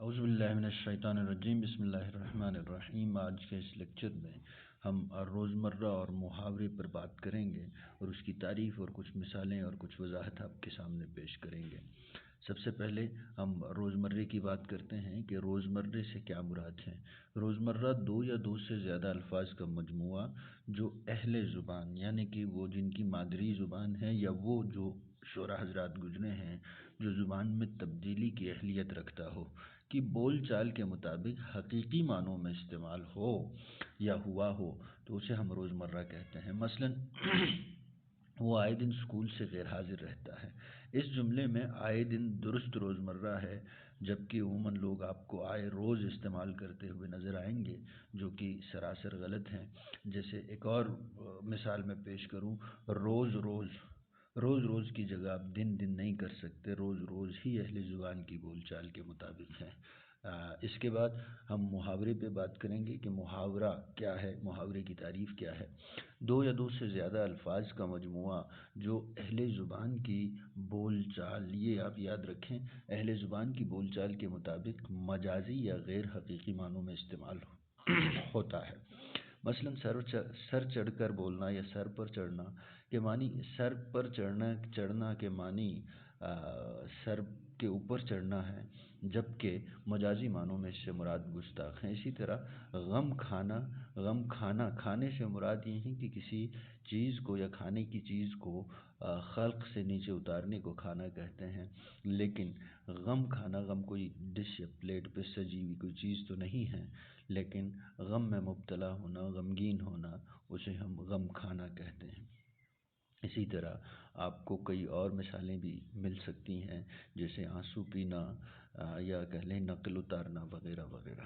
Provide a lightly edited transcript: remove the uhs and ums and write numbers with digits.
اعوذ باللہ من الشیطان الرجیم، بسم اللہ الرحمن الرحیم۔ آج کے اس لیکچر میں ہم روزمرہ اور محاورے پر بات کریں گے اور اس کی تعریف اور کچھ مثالیں اور کچھ وضاحت آپ کے سامنے پیش کریں گے۔ سب سے پہلے ہم روزمرہ کی بات کرتے ہیں کہ روزمرہ سے کیا مراد ہے۔ روزمرہ دو یا دو سے زیادہ الفاظ کا مجموعہ جو اہل زبان یعنی کہ وہ جن کی مادری زبان ہے یا وہ جو شعراء حضرات گزرے ہیں جو زبان میں تبدیلی کی اہلیت رکھتا ہو کہ بول چال کے مطابق حقیقی معنوں میں استعمال ہو یا ہوا ہو تو اسے ہم روزمرہ کہتے ہیں۔ مثلا وہ آئے دن اسکول سے غیر حاضر رہتا ہے، اس جملے میں آئے دن درست روزمرہ ہے، جبکہ عموماً لوگ آپ کو آئے روز استعمال کرتے ہوئے نظر آئیں گے جو کہ سراسر غلط ہیں۔ جیسے ایک اور مثال میں پیش کروں، روز روز کی جگہ آپ دن نہیں کر سکتے، روز ہی اہل زبان کی بول چال کے مطابق ہے۔ اس کے بعد ہم محاورے پہ بات کریں گے کہ محاورہ کیا ہے، محاورے کی تعریف کیا ہے۔ دو یا دو سے زیادہ الفاظ کا مجموعہ جو اہل زبان کی بول چال، یہ آپ یاد رکھیں، اہل زبان کی بول چال کے مطابق مجازی یا غیر حقیقی معنوں میں استعمال ہوتا ہے۔ مثلا سر چڑھ کر بولنا یا سر پر چڑھنا کے معنی، سر پر چڑھنا کے معنی سر کے اوپر چڑھنا ہے، جبکہ مجازی معنوں میں اس سے مراد گستاخ ہیں۔ اسی طرح غم کھانا کھانے سے مراد یہ ہے کہ کسی چیز کو یا کھانے کی چیز کو خلق سے نیچے اتارنے کو کھانا کہتے ہیں، لیکن غم کھانا، غم کوئی ڈش یا پلیٹ پہ سجی ہوئی کوئی چیز تو نہیں ہے، لیکن غم میں مبتلا ہونا، غمگین ہونا، اسے ہم غم کھانا کہتے ہیں۔ اسی طرح آپ کو کئی اور مثالیں بھی مل سکتی ہیں، جیسے آنسو پینا یا کہہ لیں نقل اتارنا وغیرہ وغیرہ۔